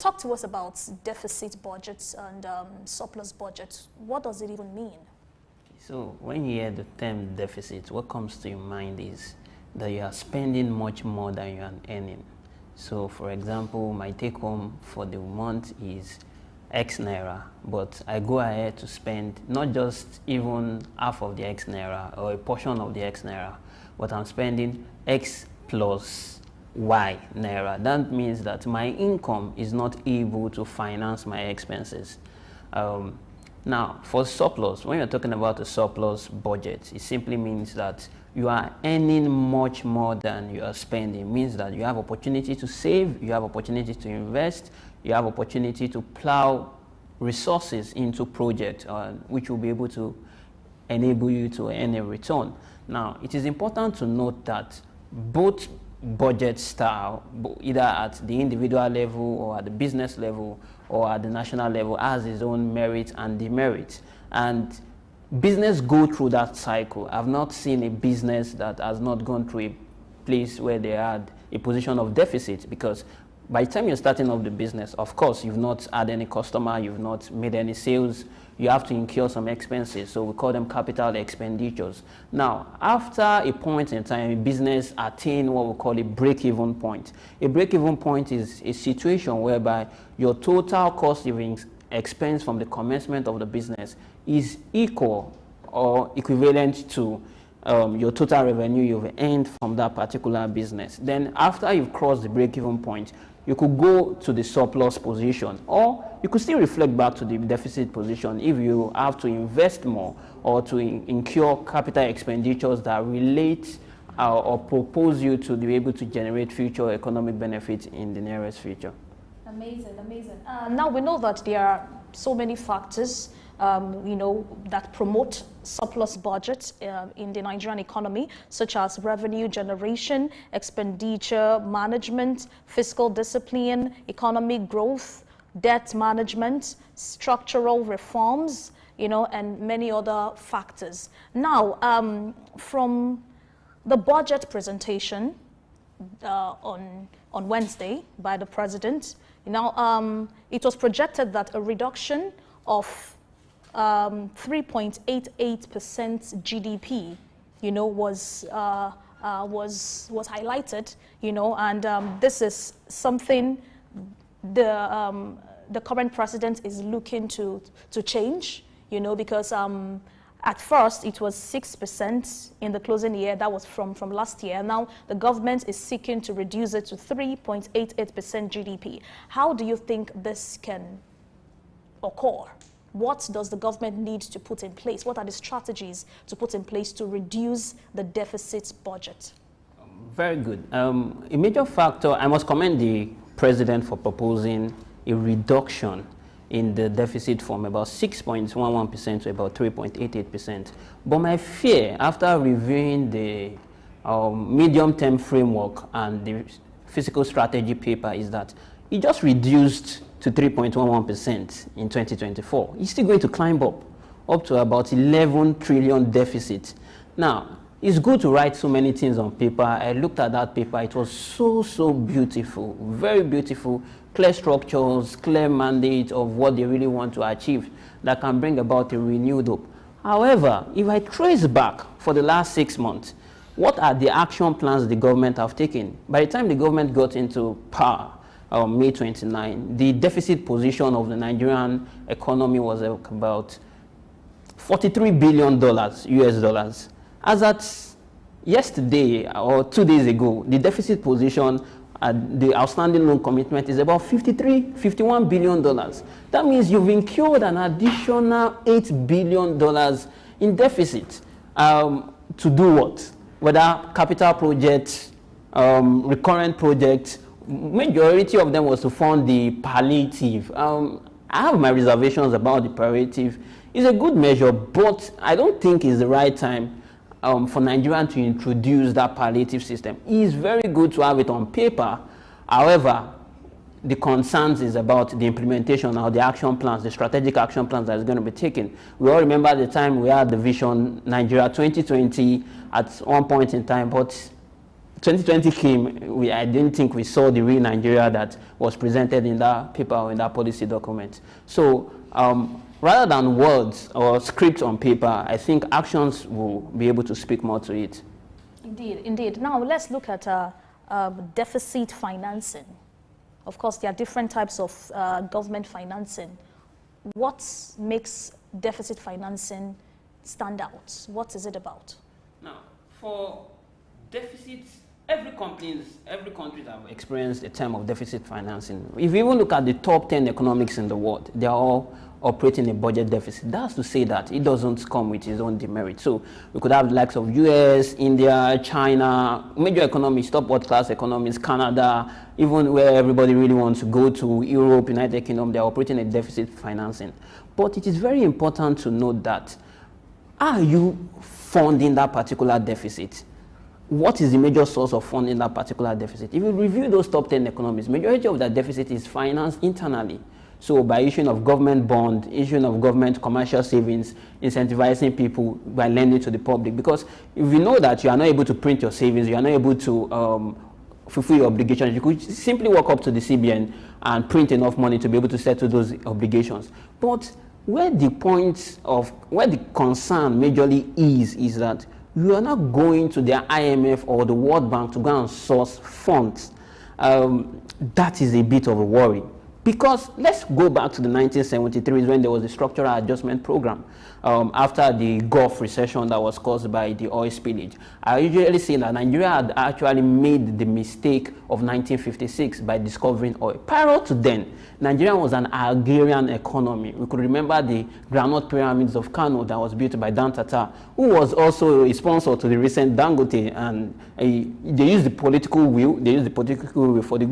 Talk to us about deficit budgets and surplus budgets. What does it even mean? So when you hear the term deficit, what comes to your mind is that you are spending much more than you are earning. So for example, my take home for the month is X naira, but I go ahead to spend not just even half of the X naira or a portion of the X naira, but I'm spending X plus Y naira. That means that my income is not able to finance my expenses. Now, for surplus, when you're talking about a surplus budget, it simply means that you are earning much more than you are spending. It means that you have opportunity to save, you have opportunity to invest, you have opportunity to plow resources into projects, which will be able to enable you to earn a return. Now, it is important to note that both budget style, either at the individual level or at the business level or at the national level, has its own merit and demerit. And business go through that cycle. I've not seen a business that has not gone through a place where they had a position of deficit, because by the time you're starting off the business, of course, you've not had any customer, you've not made any sales, you have to incur some expenses. So we call them capital expenditures. Now, after a point in time, a business attains what we call a break-even point. A break-even point is a situation whereby your total cost of expense from the commencement of the business is equal or equivalent to your total revenue you've earned from that particular business. Then after you've crossed the break-even point, you could go to the surplus position, or you could still reflect back to the deficit position if you have to invest more or to incur capital expenditures that relate or propose you to be able to generate future economic benefits in the nearest future. Amazing, amazing. Now we know that there are so many factors that promote surplus budgets in the Nigerian economy, such as revenue generation, expenditure management, fiscal discipline, economic growth, debt management, structural reforms, and many other factors. Now, from the budget presentation on Wednesday by the president, it was projected that a reduction of 3.88% GDP, was highlighted, and this is something the current president is looking to change, because at first it was 6% in the closing year. That was from last year. Now the government is seeking to reduce it to 3.88% GDP. How do you think this can occur? What does the government need to put in place? What are the strategies to put in place to reduce the deficit budget? Very good. A major factor, I must commend the president for proposing a reduction in the deficit from about 6.11% to about 3.88%. But my fear, after reviewing the medium-term framework and the fiscal strategy paper, is that it just reduced to 3.11% in 2024. It's still going to climb up to about 11 trillion deficit. Now, it's good to write so many things on paper. I looked at that paper. It was so beautiful, very beautiful, clear structures, clear mandate of what they really want to achieve that can bring about a renewed hope. However, if I trace back for the last 6 months, what are the action plans the government have taken? By the time the government got into power, May 29, the deficit position of the Nigerian economy was about $43 billion US dollars. As at yesterday or 2 days ago, the deficit position, the outstanding loan commitment is about $51 billion. That means you've incurred an additional $8 billion in deficit to do what? Whether capital projects, recurrent projects, majority of them was to fund the palliative. I have my reservations about the palliative. It's a good measure, but I don't think it's the right time for Nigeria to introduce that palliative system. It's very good to have it on paper. However, the concerns is about the implementation or the action plans, the strategic action plans that is going to be taken. We all remember the time we had the Vision Nigeria 2020 at one point in time, but 2020 came, I didn't think we saw the real Nigeria that was presented in that paper or in that policy document. So rather than words or scripts on paper, I think actions will be able to speak more to it. Indeed, indeed. Now let's look at deficit financing. Of course, there are different types of government financing. What makes deficit financing stand out? What is it about? Now, for deficits, every country have experienced a time of deficit financing. If you even look at the top 10 economics in the world, they are all operating a budget deficit. That's to say that it doesn't come with its own demerit. So we could have the likes of US, India, China, major economies, top world class economies, Canada, even where everybody really wants to go to, Europe, United Kingdom, they're operating a deficit financing. But it is very important to note that, are you funding that particular deficit? What is the major source of funding that particular deficit? If you review those top 10 economies, majority of that deficit is financed internally. So by issuing of government bond, issuing of government commercial savings, incentivizing people by lending to the public. Because if you know that you are not able to print your savings, you are not able to fulfill your obligations, you could simply walk up to the CBN and print enough money to be able to settle those obligations. But where the concern majorly is that you are not going to the IMF or the World Bank to go and source funds. That is a bit of a worry. Because let's go back to the 1973 when there was a structural adjustment program after the Gulf recession that was caused by the oil spillage. I usually say that Nigeria had actually made the mistake of 1956 by discovering oil. Prior to then, Nigeria was an agrarian economy. We could remember the granite pyramids of Kano that was built by Dan Tata, who was also a sponsor to the recent Dangote, and they used the political will. They used the political will for the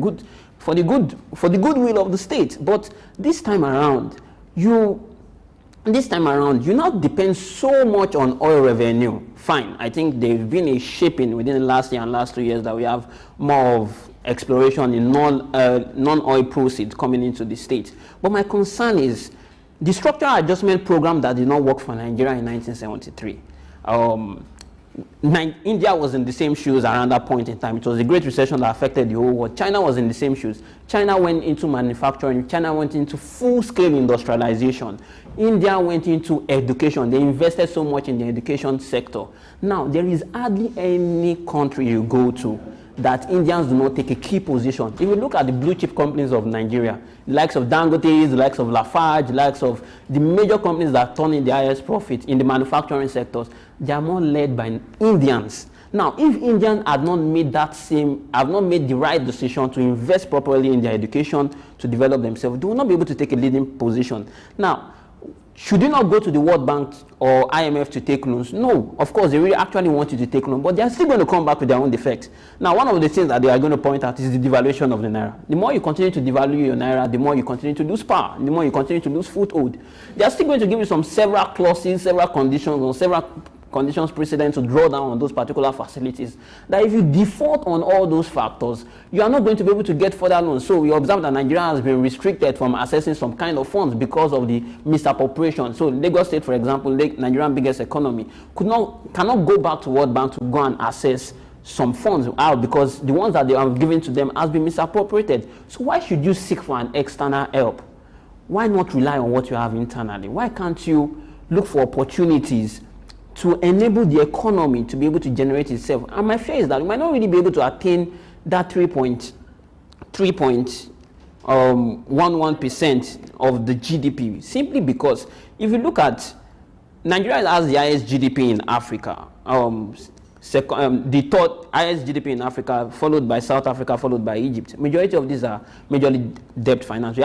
goodwill of the state. But this time around, you not depend so much on oil revenue. Fine, I think there's been a shaping within the last year and last 2 years that we have more of exploration in non-oil proceeds coming into the state. But my concern is the structural adjustment program that did not work for Nigeria in 1973. India was in the same shoes around that point in time. It was the Great Recession that affected the whole world. China was in the same shoes. China went into manufacturing. China went into full-scale industrialization. India went into education. They invested so much in the education sector. Now, there is hardly any country you go to that Indians do not take a key position. If you look at the blue chip companies of Nigeria, the likes of Dangote, the likes of Lafarge, the likes of the major companies that turn in the highest profit in the manufacturing sectors, they are more led by Indians. Now, if Indians have not made the right decision to invest properly in their education to develop themselves, they will not be able to take a leading position. Now, should you not go to the World Bank or IMF to take loans? No, of course, they really actually want you to take loans, but they are still going to come back with their own defects. Now, one of the things that they are going to point out is the devaluation of the naira. The more you continue to devalue your naira, the more you continue to lose power, the more you continue to lose foothold. They are still going to give you several clauses, several conditions, or several conditions precedent to draw down on those particular facilities, that if you default on all those factors, you are not going to be able to get further loans. So we observe that Nigeria has been restricted from accessing some kind of funds because of the misappropriation. So Lagos State, for example, Nigeria's biggest economy, cannot go back to World Bank to go and access some funds out because the ones that they have given to them has been misappropriated. So why should you seek for an external help? Why not rely on what you have internally? Why can't you look for opportunities to enable the economy to be able to generate itself? And my fear is that we might not really be able to attain that 3.11% of the GDP, simply because if you look at Nigeria has the highest GDP in Africa, the third highest GDP in Africa, followed by South Africa, followed by Egypt. Majority of these are majorly debt finance.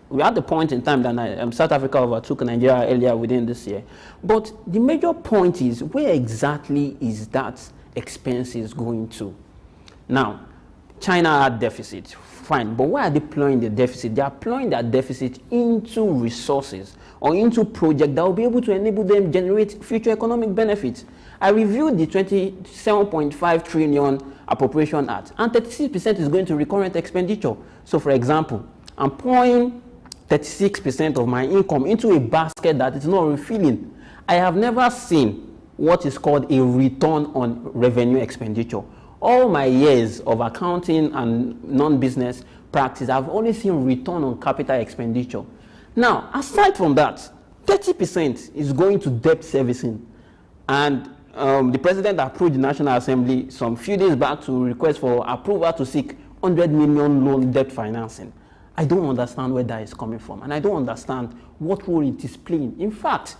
We had the point in time that South Africa overtook Nigeria earlier within this year. But the major point is, where exactly is that expenses going to? Now, China had deficit, fine, but why are they plowing the deficit? They are plowing that deficit into resources or into projects that will be able to enable them generate future economic benefits. I reviewed the 27.5 trillion Appropriation Act, and 36% is going to recurrent expenditure. So, for example, I'm pouring 36% of my income into a basket that is not refilling. I have never seen what is called a return on revenue expenditure. All my years of accounting and non-business practice, I've only seen return on capital expenditure. Now, aside from that, 30% is going to debt servicing. And the president approved the National Assembly some few days back to request for approval to seek 100 million loan debt financing. I don't understand where that is coming from, and I don't understand what role it is playing. In fact,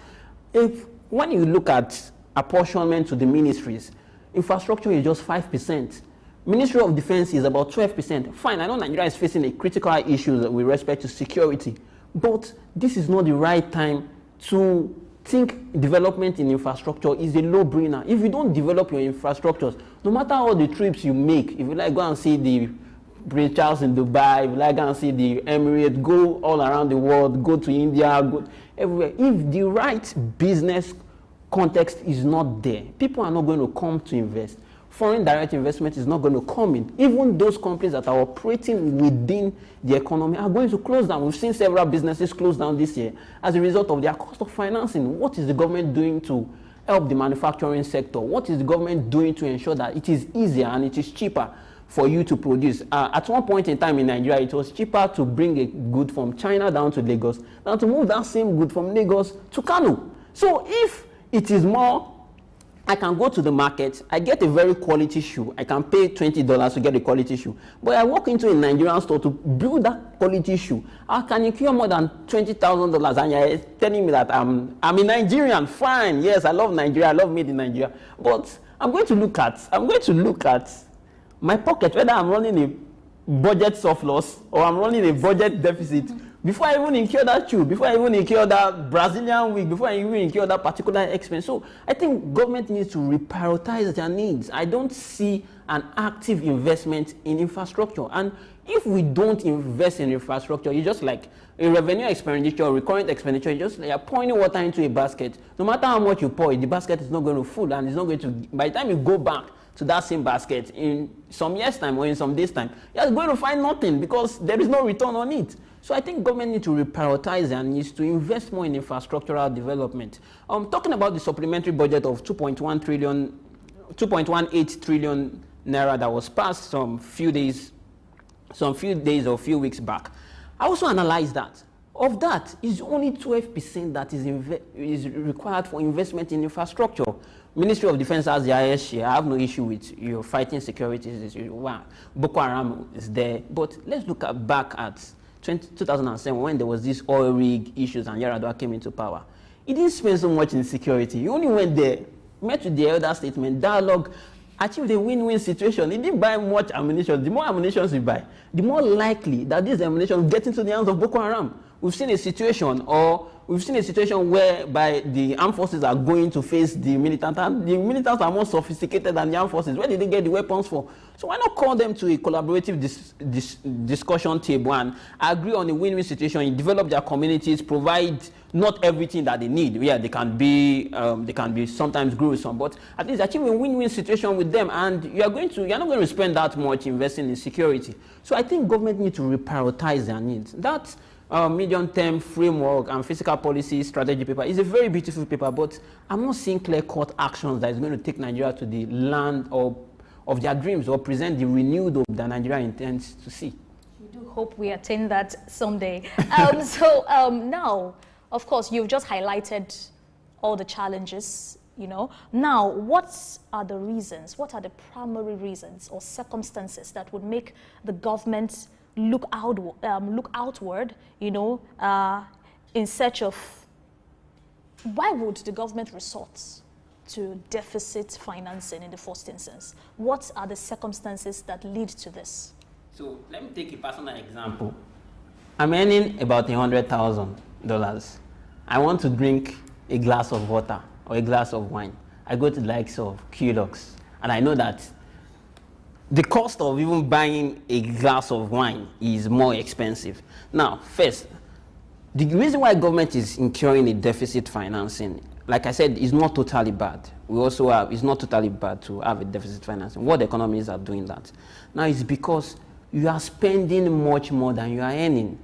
when you look at apportionment to the ministries, infrastructure is just 5%. Ministry of Defense is about 12%. Fine, I know Nigeria is facing a critical issue with respect to security, but this is not the right time to think development in infrastructure is a no-brainer. If you don't develop your infrastructures, no matter all the trips you make, if you like go and see the Prince Charles in Dubai, if you like go and see the Emirates, go all around the world, go to India, go everywhere. If the right business context is not there, people are not going to come to invest. Foreign direct investment is not going to come in. Even those companies that are operating within the economy are going to close down. We've seen several businesses close down this year as a result of their cost of financing. What is the government doing to help the manufacturing sector? What is the government doing to ensure that it is easier and it is cheaper for you to produce? At one point in time in Nigeria, it was cheaper to bring a good from China down to Lagos than to move that same good from Lagos to Kano. So if it is more, I can go to the market, I get a very quality shoe, I can pay $20 to get a quality shoe, but I walk into a Nigerian store to build that quality shoe, I can incur more than $20,000, and you're telling me that I'm a Nigerian. Fine, yes, I love Nigeria, I love made in Nigeria, but I'm going to look at my pocket, whether I'm running a budget surplus or I'm running a budget deficit, before I even incur that shoe, before I even incur that Brazilian wig, before I even incur that particular expense. So I think government needs to reprioritize their needs. I don't see an active investment in infrastructure. And if we don't invest in infrastructure, it's just like a revenue expenditure, recurrent expenditure, just like you're pouring water into a basket. No matter how much you pour it, the basket is not going to full, and it's not going to, by the time you go back to that same basket in some years' time or in some days' time, you're going to find nothing because there is no return on it. So I think government needs to reprioritize and needs to invest more in infrastructural development. Talking about the supplementary budget of 2.18 trillion naira that was passed some few days or few weeks back, I also analyzed that. Of that, is only 12% that is required for investment in infrastructure. Ministry of Defense has the highest share. I have no issue with your fighting securities. Wow, Boko Haram is there. But let's look back at 2007 when there was this oil rig issues and Yar'Adua came into power. He didn't spend so much in security. He only went there, met with the elder statesman, dialogue, achieved a win-win situation. He didn't buy much ammunition. The more ammunition you buy, the more likely that this ammunition will get into the hands of Boko Haram. We've seen a situation whereby the armed forces are going to face the militants, and the militants are more sophisticated than the armed forces. Where did they get the weapons for? So why not call them to a collaborative discussion table and agree on a win-win situation, develop their communities, provide not everything that they need. Yeah, they can be sometimes gruesome, but at least achieve a win-win situation with them, and you're not going to spend that much investing in security. So I think government needs to reprioritize their needs. That medium-term framework and fiscal policy strategy paper is a very beautiful paper, but I'm not seeing clear-cut actions that is going to take Nigeria to the land of their dreams or present the renewed hope that Nigeria intends to see. We do hope we attain that someday. Now, of course, you've just highlighted all the challenges, Now, what are the reasons, what are the primary reasons or circumstances that would make the government look outward, in search of, why would the government resort to deficit financing in the first instance? What are the circumstances that lead to this? So let me take a personal example. I'm earning about $100,000. I want to drink a glass of water or a glass of wine. I go to the likes of Qlux, and I know that the cost of even buying a glass of wine is more expensive. Now, first, the reason why government is incurring a deficit financing, like I said, is not totally bad. It's not totally bad to have a deficit financing. What economies are doing that? Now, it's because you are spending much more than you are earning.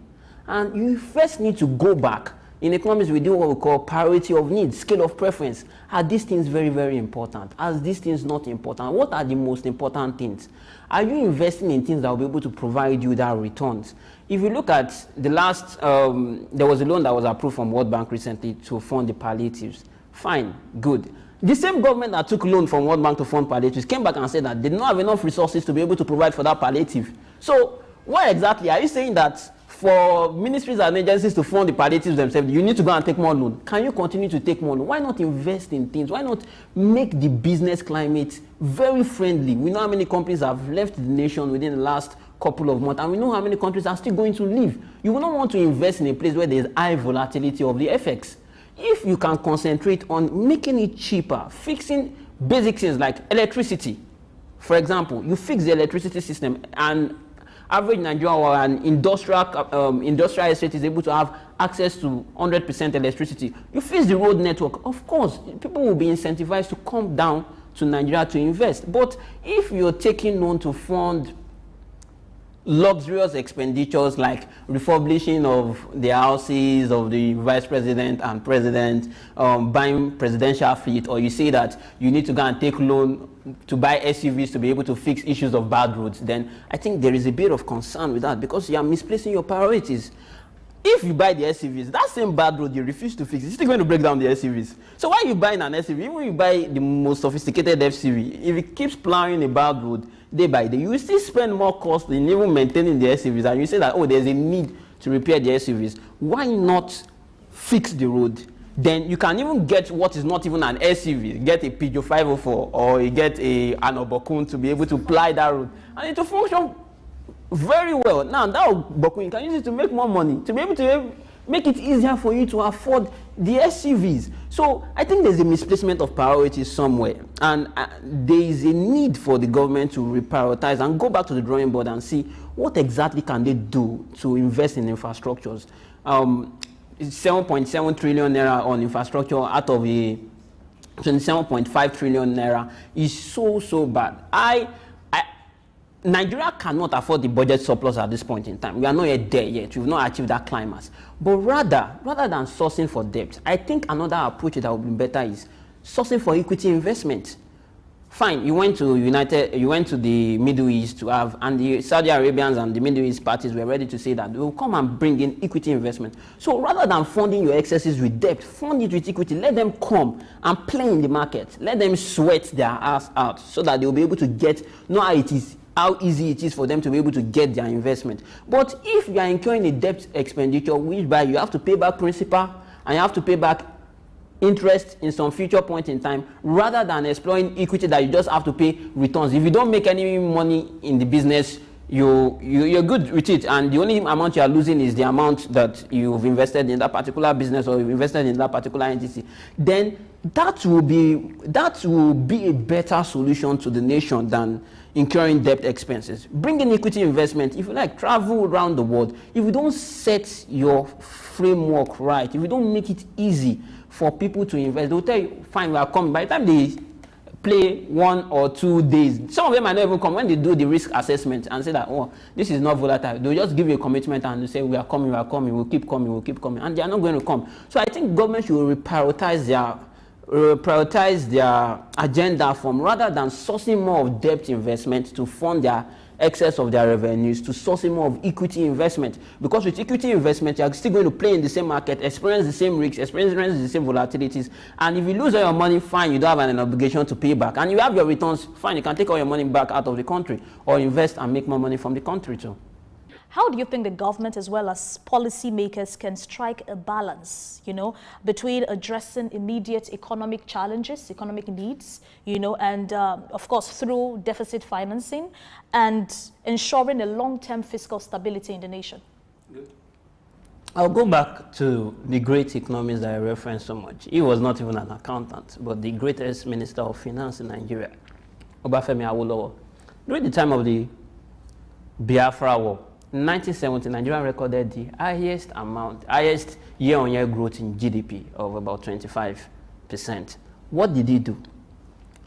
And you first need to go back In economics, we do what we call priority of needs, scale of preference. Are these things very, very important? Are these things not important? What are the most important things? Are you investing in things that will be able to provide you that returns? If you look at the last, there was a loan that was approved from World Bank recently to fund the palliatives. Fine, good. The same government that took loan from World Bank to fund palliatives came back and said that they did not have enough resources to be able to provide for that palliative. So, what exactly are you saying that for ministries and agencies to fund the palliatives themselves, you need to go and take more loan? Can you continue to take more loan? Why not invest in things? Why not make the business climate very friendly? We know how many companies have left the nation within the last couple of months, and we know how many countries are still going to leave. You will not want to invest in a place where there is high volatility of the FX. If you can concentrate on making it cheaper, fixing basic things like electricity, for example, you fix the electricity system, and average Nigerian or an industrial estate is able to have access to 100% electricity. You fix the road network, of course, people will be incentivized to come down to Nigeria to invest. But if you're taking loan to fund luxurious expenditures like refurbishing of the houses of the vice president and president, buying presidential fleet, or you say that you need to go and take loan to buy SUVs to be able to fix issues of bad roads, then I think there is a bit of concern with that, because you are misplacing your priorities. If you buy the SUVs, that same bad road you refuse to fix, it's still going to break down the SUVs. So why are you buying an SUV? Even if you buy the most sophisticated SUV, if it keeps plowing a bad road day by day, you will still spend more cost in even maintaining the SUVs, and you say that, oh, there's a need to repair the SUVs. Why not fix the road? Then you can even get what is not even an SUV, get a Peugeot 504, or you get an Obokun to be able to ply that road, and it will function very well. Now that Obokun, you can use it to make more money, to be able to make it easier for you to afford the SUVs. So I think there's a misplacement of priorities somewhere, and there is a need for the government to reprioritize and go back to the drawing board and see what exactly can they do to invest in infrastructures. 7.7 trillion naira on infrastructure out of a 27.5 trillion naira is so bad. Nigeria cannot afford the budget surplus at this point in time. We are not yet there yet. We've not achieved that climax. But rather than sourcing for debt, I think another approach that would be better is sourcing for equity investment. Fine, you went to the Middle East to have, and the Saudi Arabians and the Middle East parties were ready to say that they will come and bring in equity investment. So rather than funding your excesses with debt, fund it with equity. Let them come and play in the market. Let them sweat their ass out so that they will be able to get, how easy it is for them to be able to get their investment. But if you are incurring a debt expenditure whereby you have to pay back principal and you have to pay back interest in some future point in time, rather than exploring equity that you just have to pay returns, if you don't make any money in the business, you're good with it, and the only amount you are losing is the amount that you've invested in that particular business or you've invested in that particular entity, then that will be a better solution to the nation than incurring debt expenses. Bring in equity investment. If you like, travel around the world. If you don't set your framework right, if you don't make it easy for people to invest, they'll tell you, fine, we are coming. By the time they play 1 or 2 days, some of them might not even come. When they do the risk assessment and say that, oh, this is not volatile, they'll just give you a commitment and they say, we are coming, we'll keep coming, and they are not going to come. So I think government should prioritize their agenda from, rather than sourcing more of debt investment to fund their excess of their revenues, to sourcing more of equity investment. Because with equity investment, you're still going to play in the same market, experience the same risks, experience the same volatilities, and if you lose all your money, fine, you don't have an obligation to pay back, and you have your returns, fine, you can take all your money back out of the country or invest and make more money from the country too. How do you think the government as well as policymakers can strike a balance, between addressing immediate economic challenges, economic needs, and of course through deficit financing, and ensuring a long-term fiscal stability in the nation? Good. I'll go back to the great economist that I referenced so much. He was not even an accountant, but the greatest minister of finance in Nigeria, Obafemi Awolowo. During the time of the Biafra War, in 1970, Nigeria recorded the highest year-on-year growth in GDP of about 25%. What did he do?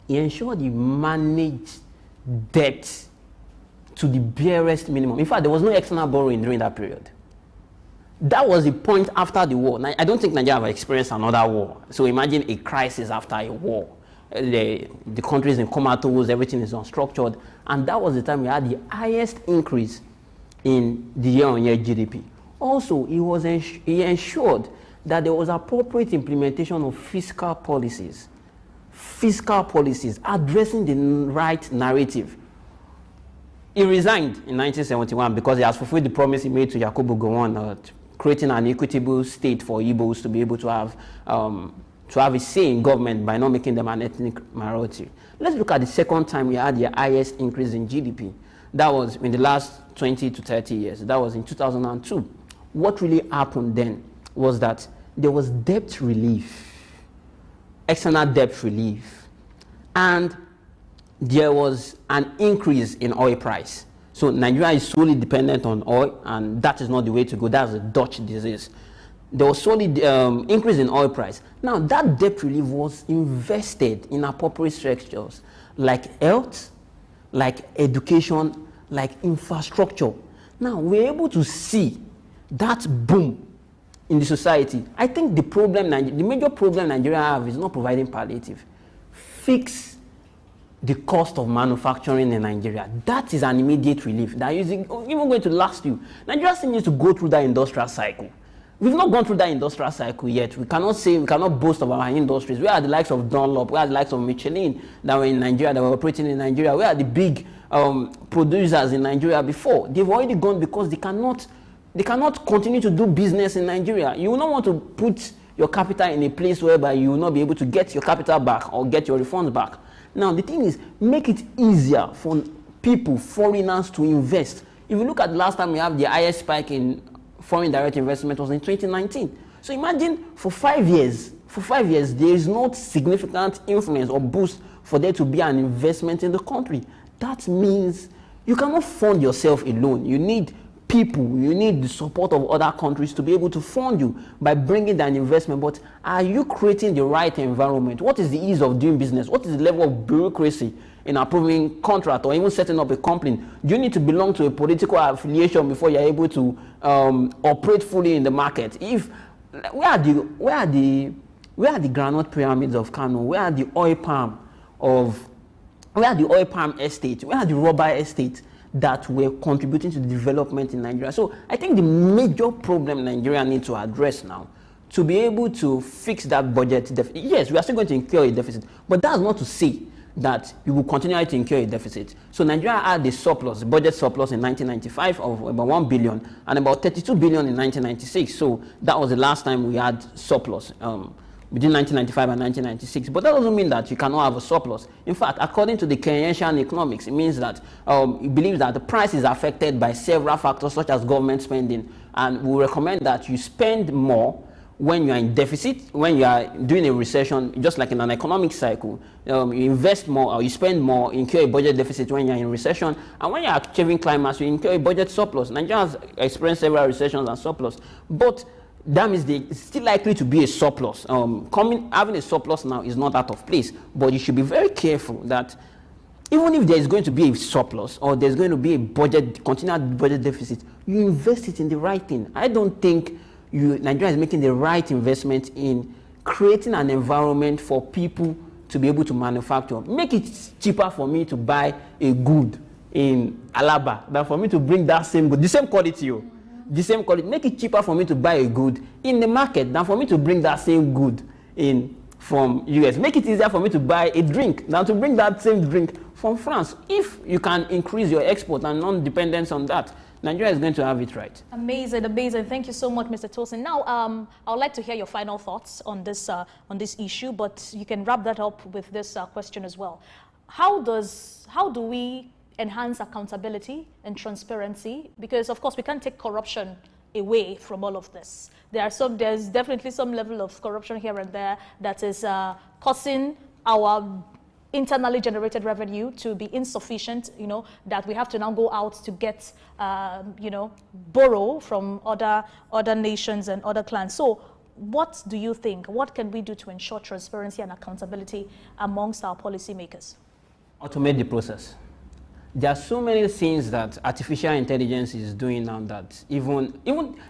He ensured he managed debt to the barest minimum. In fact, there was no external borrowing during that period. That was the point after the war. I don't think Nigeria have experienced another war. So imagine a crisis after a war. The country is in comatose, everything is unstructured. And that was the time we had the highest increase in the year-on-year GDP. Also, he ensured that there was appropriate implementation of fiscal policies addressing the right narrative. He resigned in 1971 because he has fulfilled the promise he made to Yakubu Gowon, creating an equitable state for Igbos to be able to have a say in government by not making them an ethnic minority. Let's look at the second time we had the highest increase in GDP. That was in the last 20 to 30 years. That was in 2002. What really happened then was that there was debt relief, external debt relief, and there was an increase in oil price. So Nigeria is solely dependent on oil, and that is not the way to go. That's a Dutch disease. There was solely increase in oil price. Now, that debt relief was invested in appropriate structures like health, like education, like infrastructure. Now, we're able to see that boom in the society. I think the major problem Nigeria have is not providing palliative. Fix the cost of manufacturing in Nigeria. That is an immediate relief that is even going to last you. Nigeria still needs to go through that industrial cycle. We've not gone through that industrial cycle yet. We cannot boast of our industries. Where are the likes of Dunlop? Where are the likes of Michelin that were in Nigeria, that were operating in Nigeria? Where are the big producers in Nigeria before? They've already gone because they cannot continue to do business in Nigeria. You will not want to put your capital in a place whereby you will not be able to get your capital back or get your refunds back. Now, the thing is, make it easier for people, foreigners, to invest. If you look at the last time we have the highest spike in foreign direct investment was in 2019. So imagine for 5 years, there is no significant influence or boost for there to be an investment in the country. That means you cannot fund yourself alone. You need people, you need the support of other countries to be able to fund you by bringing that investment. But are you creating the right environment? What is the ease of doing business? What is the level of bureaucracy in approving contract or even setting up a company? Do you need to belong to a political affiliation before you're able to operate fully in the market? Where are the granite pyramids of Kano? Where are the oil palm estates? Where are the rubber estates that were contributing to the development in Nigeria? So I think the major problem Nigeria needs to address now, to be able to fix that budget deficit. Yes, we are still going to incur a deficit, but that's not to say that you will continue to incur a deficit. So Nigeria had a surplus, budget surplus in 1995 of about 1 billion and about 32 billion in 1996. So that was the last time we had surplus between 1995 and 1996. But that doesn't mean that you cannot have a surplus. In fact, according to the Keynesian economics, it means that it believes that the price is affected by several factors such as government spending, and we recommend that you spend more when you are in deficit, when you are doing a recession, just like in an economic cycle. You invest more or you spend more, incur a budget deficit when you are in recession, and when you are achieving climax, you incur a budget surplus. Nigeria has experienced several recessions and surplus, but that means it's still likely to be a surplus. Having a surplus now is not out of place, but you should be very careful that even if there is going to be a surplus or there's going to be a continued budget deficit, you invest it in the right thing. I don't think Nigeria is making the right investment in creating an environment for people to be able to manufacture. Make it cheaper for me to buy a good in Alaba than for me to bring that same good, the same quality. The same quality. Make it cheaper for me to buy a good in the market than for me to bring that same good in from US. Make it easier for me to buy a drink than to bring that same drink from France. If you can increase your export and non-dependence on that, Nigeria is going to have it right. Amazing, amazing. Thank you so much, Mr. Tosin. Now, I would like to hear your final thoughts on this issue, but you can wrap that up with this question as well. How do we enhance accountability and transparency? Because of course we can't take corruption away from all of this. There's definitely some level of corruption here and there that is causing our internally generated revenue to be insufficient, that we have to now go out to get, borrow from other nations and other clans. So what do you think? What can we do to ensure transparency and accountability amongst our policymakers? Automate the process. there are so many things that artificial intelligence is doing now that even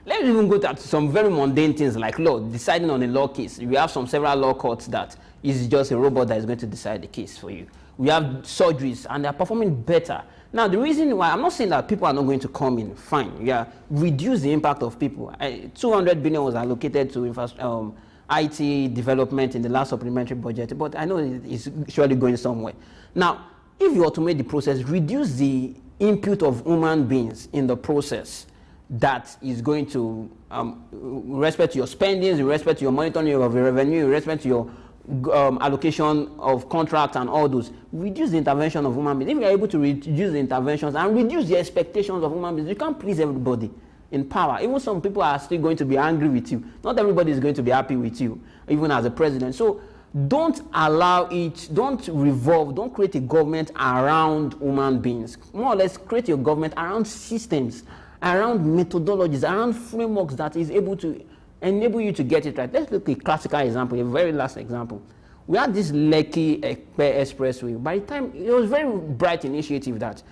let's even go to some very mundane things like law, deciding on a law case. We have several law courts that is just a robot that is going to decide the case for you. We have surgeries and they're performing better. Now, the reason why, I'm not saying that people are not going to come in, fine, yeah, reduce the impact of people. 200 billion was allocated to IT development in the last supplementary budget, but I know it's surely going somewhere. Now, if you automate the process, reduce the input of human beings in the process, that is going to respect your spendings, respect your monitoring of your revenue, respect your allocation of contracts and all those. Reduce the intervention of human beings. If you are able to reduce the interventions and reduce the expectations of human beings, you can't please everybody in power. Even some people are still going to be angry with you. Not everybody is going to be happy with you, even as a president. So don't allow it, don't revolve, don't create a government around human beings. More or less create your government around systems, around methodologies, around frameworks that is able to enable you to get it right. Let's look at a classical example, a very last example. We had this Lekki Expressway. By the time, it was a very bright initiative that it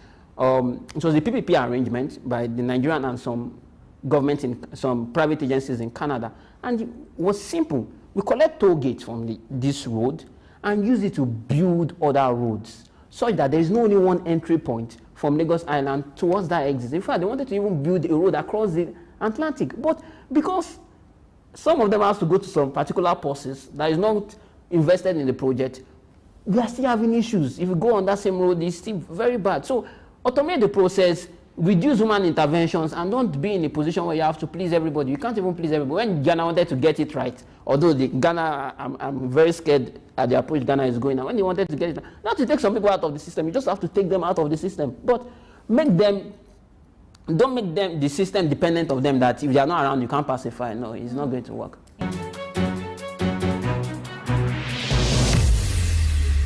was a PPP arrangement by the Nigerian and some government in some private agencies in Canada, and it was simple. We collect toll gates from this road and use it to build other roads, such that there is no only one entry point from Lagos Island towards that exit. In fact, they wanted to even build a road across the Atlantic, but because some of them have to go to some particular purses that is not invested in the project, we are still having issues. If you go on that same road, it's still very bad. So automate the process, reduce human interventions, and don't be in a position where you have to please everybody. You can't even please everybody. When Ghana wanted to get it right, although Ghana, I'm very scared at the approach Ghana is going now. When they wanted to get it right, not to take some people out of the system, you just have to take them out of the system. But don't make them the system dependent of them, that if they are not around, you can't pacify. No, it's not going to work.